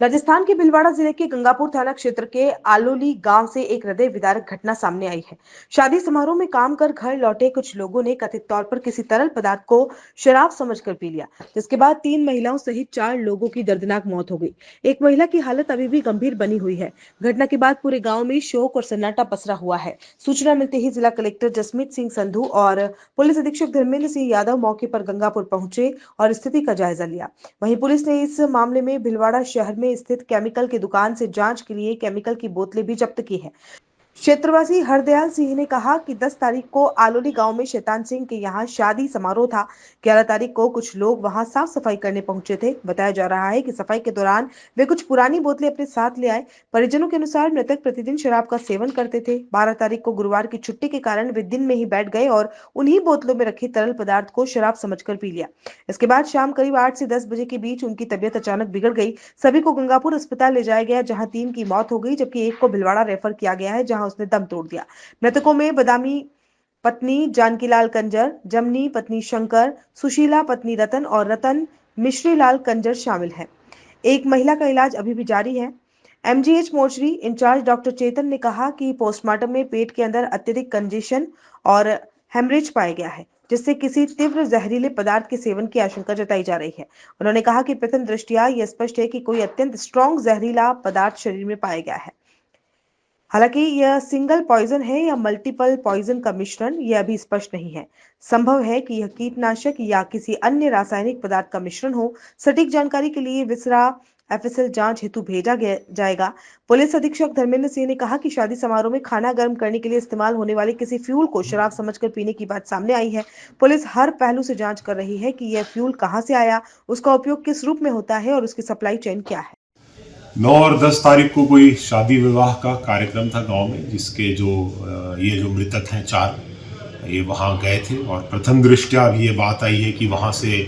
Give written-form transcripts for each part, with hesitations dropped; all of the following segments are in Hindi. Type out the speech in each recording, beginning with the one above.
राजस्थान के भीलवाड़ा जिले के गंगापुर थाना क्षेत्र के आलोली गांव से एक हृदय विदारक घटना सामने आई है। शादी समारोह में काम कर घर लौटे कुछ लोगों ने कथित तौर पर किसी तरल पदार्थ को शराब समझकर पी लिया, जिसके बाद 3 महिलाओं सहित 4 लोगों की दर्दनाक मौत हो गई। एक महिला की हालत अभी भी गंभीर बनी हुई है। घटना के बाद पूरे गाँव में शोक और सन्नाटा पसरा हुआ है। सूचना मिलते ही जिला कलेक्टर जसमीत सिंह संधू और पुलिस अधीक्षक धर्मेंद्र सिंह यादव मौके पर गंगापुर पहुंचे और स्थिति का जायजा लिया। वहीं पुलिस ने इस मामले में भीलवाड़ा शहर में स्थित केमिकल की दुकान से जांच के लिए केमिकल की बोतलें भी जब्त की है। क्षेत्रवासी हरदयाल सिंह ने कहा कि 10 तारीख को आलोली गांव में शैतान सिंह के यहां शादी समारोह था। 11 तारीख को कुछ लोग वहां साफ सफाई करने पहुंचे थे। बताया जा रहा है कि सफाई के दौरान वे कुछ पुरानी बोतलें अपने साथ ले आए। परिजनों के अनुसार मृतक प्रतिदिन शराब का सेवन करते थे। 12 तारीख को गुरुवार की छुट्टी के कारण वे दिन में ही बैठ गए और उन्हीं बोतलों में रखे तरल पदार्थ को शराब समझकर पी लिया। इसके बाद शाम करीब 8 से 10 बजे के बीच उनकी तबीयत अचानक बिगड़ गई। सभी को गंगापुर अस्पताल ले जाया गया, जहां 3 की मौत हो गई, जबकि एक को भिलवाड़ा रेफर किया गया है, जहां उसने दम तोड़ दिया। मृतकों में बदामी पत्नी जानकीलाल कंजर, जमनी पत्नी शंकर, सुशीला पत्नी रतन और रतन मिश्रीलाल कंजर शामिल हैं। एक महिला का इलाज अभी भी जारी है। एमजीएच मोर्चरी इंचार्ज डॉक्टर चेतन ने कहा कि पोस्टमार्टम में पेट के अंदर अत्यधिक कंजेशन और हेमरेज पाया गया है, जिससे किसी तीव्र जहरीले पदार्थ के सेवन की आशंका जताई जा रही है। उन्होंने कहा कि प्रथम दृष्टया यह स्पष्ट है कि कोई अत्यंत स्ट्रॉन्ग जहरीला पदार्थ शरीर में पाया गया है। हालांकि यह सिंगल पॉइजन है या मल्टीपल पॉइजन का मिश्रण, यह अभी स्पष्ट नहीं है। संभव है कि यह कीटनाशक या किसी अन्य रासायनिक पदार्थ का मिश्रण हो। सटीक जानकारी के लिए विसरा एफएसएल जांच हेतु भेजा जाएगा। पुलिस अधीक्षक धर्मेंद्र सिंह ने कहा कि शादी समारोह में खाना गर्म करने के लिए इस्तेमाल होने वाले किसी फ्यूल को शराब समझकर पीने की बात सामने आई है। पुलिस हर पहलू से जांच कर रही है कि यह फ्यूल कहां से आया, उसका उपयोग किस रूप में होता है और उसकी सप्लाई चेन क्या है। 9 और 10 तारीख को कोई शादी विवाह का कार्यक्रम था गांव में, जिसके ये जो मृतक हैं 4, ये वहां गए थे और प्रथम दृष्टया अभी ये बात आई है कि वहां से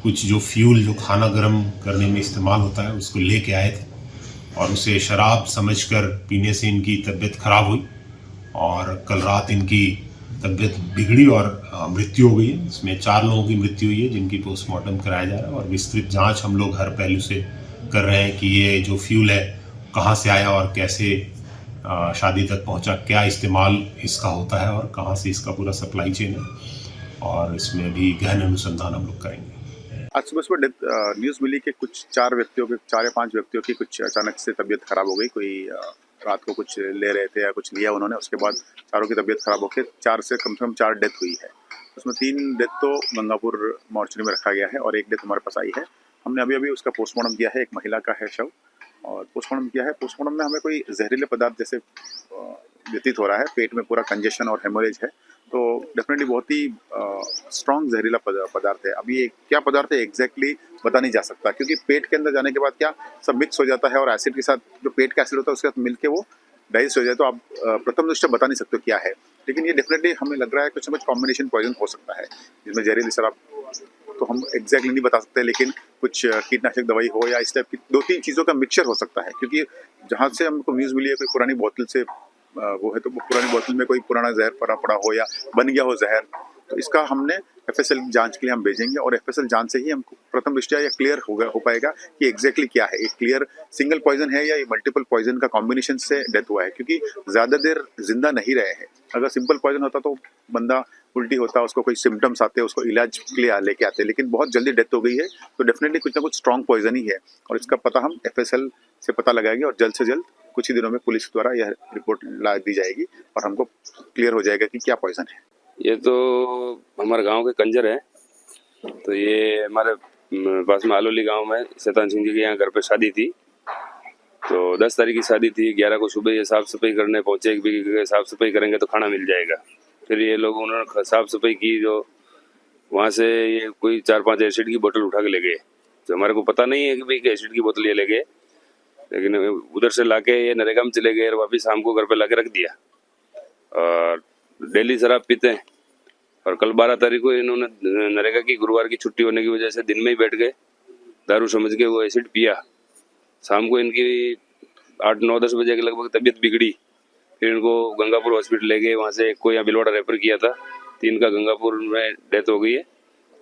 कुछ जो फ्यूल जो खाना गर्म करने में इस्तेमाल होता है उसको लेके आए थे और उसे शराब समझकर पीने से इनकी तबीयत खराब हुई और कल रात इनकी तबीयत बिगड़ी और मृत्यु हो गई है। इसमें 4 लोगों की मृत्यु हुई है, जिनकी पोस्टमार्टम कराया जा रहा है और विस्तृत जांच हम लोग हर पहलू से कर रहे हैं कि ये जो फ्यूल है कहाँ से आया और कैसे शादी तक पहुंचा, क्या इस्तेमाल इसका होता है और कहाँ से इसका पूरा सप्लाई चेन है, और इसमें भी गहन अनुसंधान हम लोग करेंगे। आज सुबह सुबह न्यूज़ मिली कि कुछ 4 या 5 व्यक्तियों की कुछ अचानक से तबीयत खराब हो गई। कोई रात को कुछ ले रहे थे या कुछ लिया उन्होंने, उसके बाद चारों की तबीयत खराब होकर 4 से कम से कम 4 डेथ हुई है। उसमें 3 डेथ तो गंगापुर मॉर्चरी में रखा गया है और 1 डेथ हमारे पास आई है। हमने अभी उसका पोस्टमार्टम किया है। एक महिला का है शव और पोस्टमार्टम किया है। पोस्टमार्टम में हमें कोई जहरीले पदार्थ जैसे व्यतीत हो रहा है। पेट में पूरा कंजेशन और हेमोरेज है, तो डेफिनेटली बहुत ही स्ट्रॉन्ग जहरीला पदार्थ है। अभी ये क्या पदार्थ है एग्जैक्टली बता नहीं जा सकता, क्योंकि पेट के अंदर जाने के बाद क्या सब मिक्स हो जाता है और एसिड के साथ जो पेट का एसिड होता है उसके साथ मिलके वो डाइजेस्ट हो जाए, तो आप प्रथम दृष्टया बता नहीं सकते क्या है। लेकिन ये डेफिनेटली हमें लग रहा है कुछ ना कुछ कॉम्बिनेशन पॉइजन हो सकता है जिसमें जहरीली शराब, तो हम एग्जैक्टली नहीं बता सकते, लेकिन कुछ कीटनाशक दवाई हो या इस टाइप की 2-3 चीज़ों का मिक्सचर हो सकता है। क्योंकि जहाँ से हमको न्यूज़ मिली है कोई पुरानी बोतल से वो है, तो वो पुरानी बोतल में कोई पुराना जहर पड़ा हो या बन गया हो जहर, तो इसका हमने एफएसएल जांच के लिए हम भेजेंगे और एफएसएल जांच से ही हमको प्रथम दृष्टया ये क्लियर हो पाएगा कि एग्जैक्टली क्या है, एक क्लियर सिंगल पॉइजन है या ये मल्टीपल पॉइजन का कॉम्बिनेशन से डेथ हुआ है। क्योंकि ज़्यादा देर जिंदा नहीं रहे हैं। अगर सिंपल पॉइजन होता तो बंदा उल्टी होता, उसको कोई सिम्टम्स आते, उसको इलाज के लिए लेके आते, लेकिन बहुत जल्दी डेथ हो गई है, तो डेफिनेटली कुछ ना कुछ स्ट्रॉन्ग पॉइजन ही है और इसका पता हम एफएसएल से पता लगाएंगे और जल्द से जल्द कुछ ही दिनों में पुलिस द्वारा यह रिपोर्ट ला दी जाएगी और हमको क्लियर हो जाएगा कि क्या पॉइजन है। ये तो हमारे गांव के कंजर है, तो ये हमारे पास में आलोली गांव में शैतान सिंह जी के यहाँ घर पे शादी थी। तो 10 तारीख की शादी थी। 11 को सुबह ये साफ सफाई करने पहुंचे कि साफ सफाई करेंगे तो खाना मिल जाएगा। फिर ये लोग उन्होंने साफ सफाई की, जो वहाँ से ये कोई 4-5 एसिड की बोतल उठा के ले गए। तो हमारे को पता नहीं है कि भाई एसिड की बोतल ये ले गए, लेकिन उधर से लाके ये नरेगा में चले गए और वापिस शाम को घर पे लाके रख दिया। और डेली शराब पीते हैं और कल 12 तारीख को इन्होंने नरेगा की गुरुवार की छुट्टी होने की वजह से दिन में ही बैठ गए, दारू समझ के वो एसिड पिया। शाम को इनकी 8-9-10 बजे के लगभग तबीयत बिगड़ी। फिर इनको गंगापुर हॉस्पिटल ले गए, वहाँ से एक को यहाँ भिलवाड़ा रेफर किया था। 3 का गंगापुर में डेथ हो गई है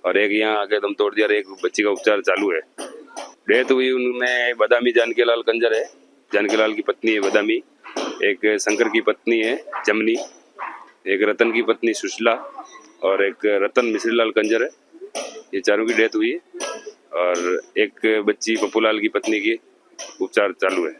और एक यहाँ आके दम तोड़ दिया और एक बच्ची का उपचार चालू है। डेथ हुई उनमें बदामी जानकीलाल कंजर है, जानकीलाल की पत्नी है बदामी, एक शंकर की पत्नी है जमनी, एक रतन की पत्नी सुशीला और एक रतन मिश्रीलाल कंजर है। ये चारों की डेथ हुई है और एक बच्ची पप्पूलाल की पत्नी की उपचार चालू है।